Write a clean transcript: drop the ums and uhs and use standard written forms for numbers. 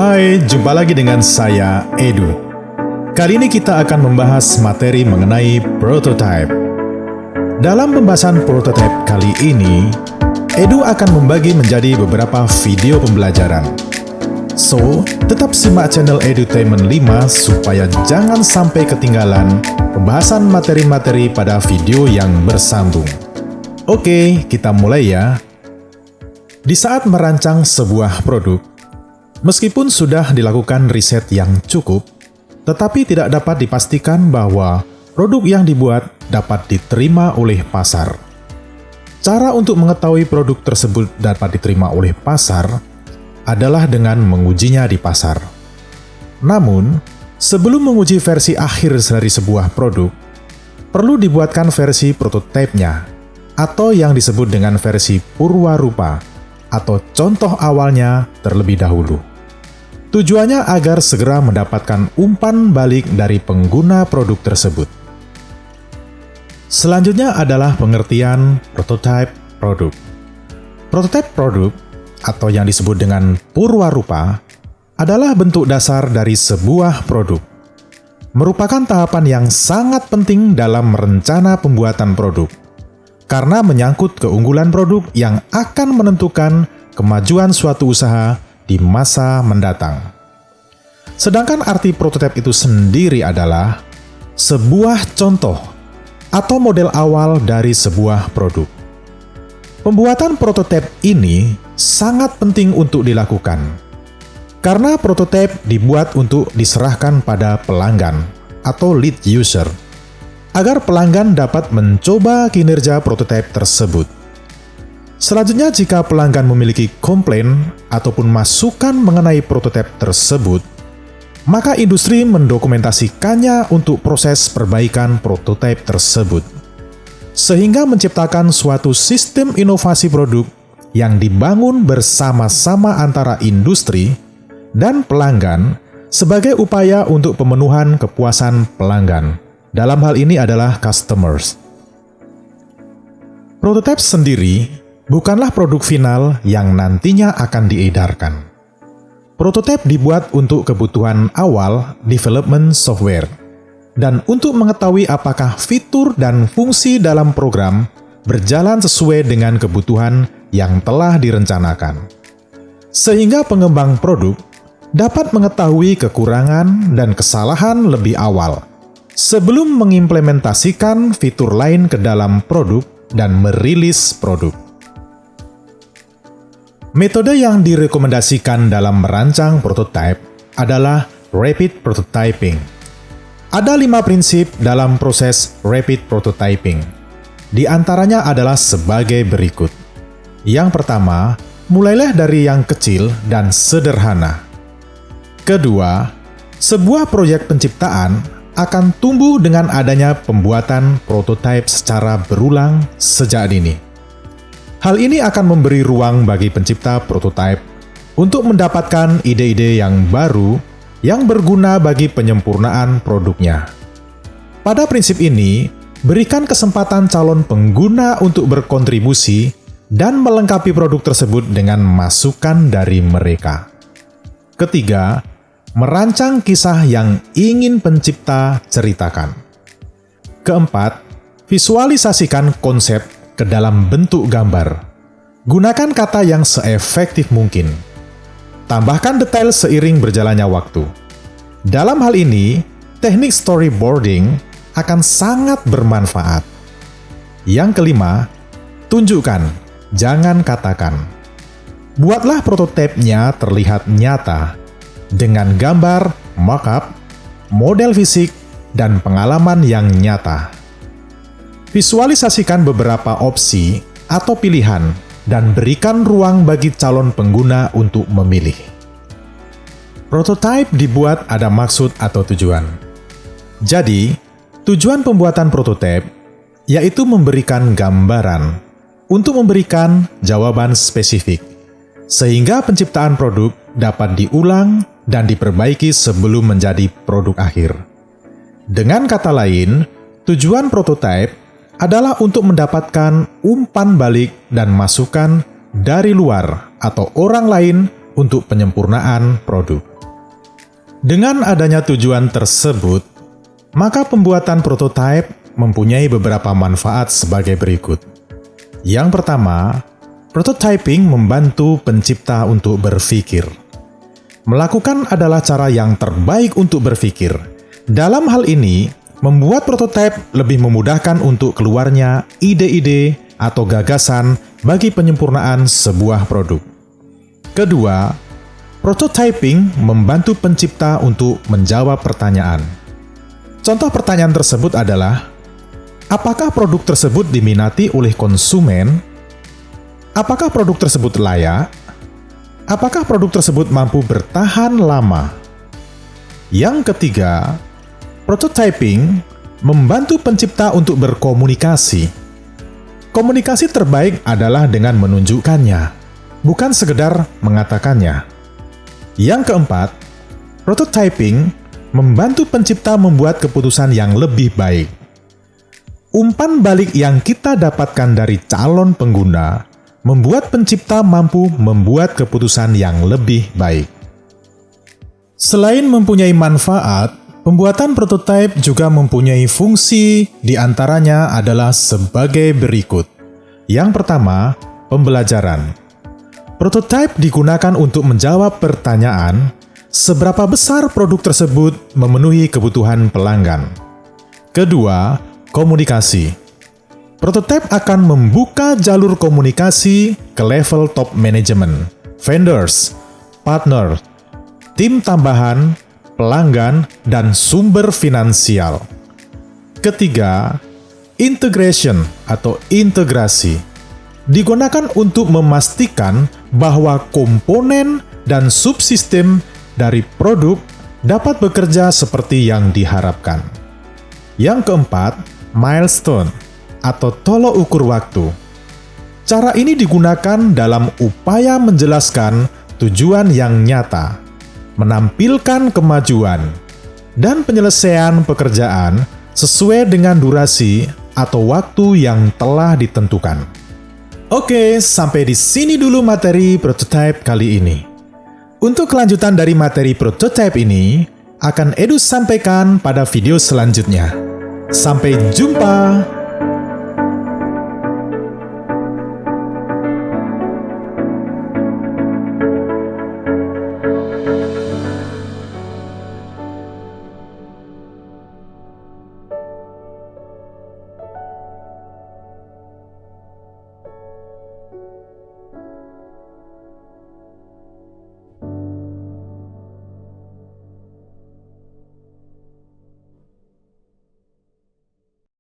Hai, jumpa lagi dengan saya, Edu. Kali ini kita akan membahas materi mengenai prototype. Dalam pembahasan prototype kali ini, Edu akan membagi menjadi beberapa video pembelajaran. So, tetap simak channel Edutainment 5 supaya jangan sampai ketinggalan pembahasan materi-materi pada video yang bersambung. Oke, kita mulai ya. Di saat merancang sebuah produk, meskipun sudah dilakukan riset yang cukup, tetapi tidak dapat dipastikan bahwa produk yang dibuat dapat diterima oleh pasar. Cara untuk mengetahui produk tersebut dapat diterima oleh pasar adalah dengan mengujinya di pasar. Namun, sebelum menguji versi akhir dari sebuah produk, perlu dibuatkan versi prototipenya, atau yang disebut dengan versi purwarupa, atau contoh awalnya terlebih dahulu. Tujuannya agar segera mendapatkan umpan balik dari pengguna produk tersebut. Selanjutnya adalah pengertian prototype produk. Prototype produk, atau yang disebut dengan purwarupa, adalah bentuk dasar dari sebuah produk. Merupakan tahapan yang sangat penting dalam rencana pembuatan produk, karena menyangkut keunggulan produk yang akan menentukan kemajuan suatu usaha di masa mendatang. Sedangkan arti prototipe itu sendiri adalah sebuah contoh atau model awal dari sebuah produk. Pembuatan prototipe ini sangat penting untuk dilakukan, karena prototipe dibuat untuk diserahkan pada pelanggan atau lead user, agar pelanggan dapat mencoba kinerja prototipe tersebut. Selanjutnya, jika pelanggan memiliki komplain ataupun masukan mengenai prototipe tersebut, maka industri mendokumentasikannya untuk proses perbaikan prototipe tersebut, sehingga menciptakan suatu sistem inovasi produk yang dibangun bersama-sama antara industri dan pelanggan sebagai upaya untuk pemenuhan kepuasan pelanggan. Dalam hal ini adalah customers. Prototipe sendiri bukanlah produk final yang nantinya akan diedarkan. Prototipe dibuat untuk kebutuhan awal development software, dan untuk mengetahui apakah fitur dan fungsi dalam program berjalan sesuai dengan kebutuhan yang telah direncanakan. Sehingga pengembang produk dapat mengetahui kekurangan dan kesalahan lebih awal, sebelum mengimplementasikan fitur lain ke dalam produk dan merilis produk. Metode yang direkomendasikan dalam merancang prototipe adalah rapid prototyping. Ada 5 prinsip dalam proses rapid prototyping. Di antaranya adalah sebagai berikut. Yang pertama, mulailah dari yang kecil dan sederhana. Kedua, sebuah proyek penciptaan akan tumbuh dengan adanya pembuatan prototipe secara berulang sejak dini. Hal ini akan memberi ruang bagi pencipta prototipe untuk mendapatkan ide-ide yang baru yang berguna bagi penyempurnaan produknya. Pada prinsip ini, berikan kesempatan calon pengguna untuk berkontribusi dan melengkapi produk tersebut dengan masukan dari mereka. Ketiga, merancang kisah yang ingin pencipta ceritakan. Keempat, visualisasikan konsep ke dalam bentuk gambar. Gunakan kata yang seefektif mungkin. Tambahkan detail seiring berjalannya waktu. Dalam hal ini, teknik storyboarding akan sangat bermanfaat. Yang kelima, tunjukkan, jangan katakan. Buatlah prototipenya terlihat nyata dengan gambar, mockup, model fisik, dan pengalaman yang nyata. Visualisasikan beberapa opsi atau pilihan dan berikan ruang bagi calon pengguna untuk memilih. Prototipe dibuat ada maksud atau tujuan. Jadi, tujuan pembuatan prototipe yaitu memberikan gambaran untuk memberikan jawaban spesifik, sehingga penciptaan produk dapat diulang dan diperbaiki sebelum menjadi produk akhir. Dengan kata lain, tujuan prototipe adalah untuk mendapatkan umpan balik dan masukan dari luar atau orang lain untuk penyempurnaan produk. Dengan adanya tujuan tersebut, maka pembuatan prototipe mempunyai beberapa manfaat sebagai berikut. Yang pertama, prototyping membantu pencipta untuk berpikir. Melakukan adalah cara yang terbaik untuk berpikir. Dalam hal ini, membuat prototipe lebih memudahkan untuk keluarnya ide-ide atau gagasan bagi penyempurnaan sebuah produk. Kedua, prototyping membantu pencipta untuk menjawab pertanyaan. Contoh pertanyaan tersebut adalah, apakah produk tersebut diminati oleh konsumen? Apakah produk tersebut layak? Apakah produk tersebut mampu bertahan lama? Yang ketiga, prototyping membantu pencipta untuk berkomunikasi. Komunikasi terbaik adalah dengan menunjukkannya, bukan sekedar mengatakannya. Yang keempat, prototyping membantu pencipta membuat keputusan yang lebih baik. Umpan balik yang kita dapatkan dari calon pengguna membuat pencipta mampu membuat keputusan yang lebih baik. Selain mempunyai manfaat, pembuatan prototipe juga mempunyai fungsi, di antaranya adalah sebagai berikut. Yang pertama, pembelajaran. Prototipe digunakan untuk menjawab pertanyaan, seberapa besar produk tersebut memenuhi kebutuhan pelanggan. Kedua, komunikasi. Prototipe akan membuka jalur komunikasi ke level top management, vendors, partner, tim tambahan, pelanggan, dan sumber finansial. Ketiga, integration atau integrasi. Digunakan untuk memastikan bahwa komponen dan subsistem dari produk dapat bekerja seperti yang diharapkan. Yang keempat, milestone atau tolok ukur waktu. Cara ini digunakan dalam upaya menjelaskan tujuan yang nyata, menampilkan kemajuan, dan penyelesaian pekerjaan sesuai dengan durasi atau waktu yang telah ditentukan. Oke, sampai di sini dulu materi prototipe kali ini. Untuk kelanjutan dari materi prototipe ini, akan Edu sampaikan pada video selanjutnya. Sampai jumpa!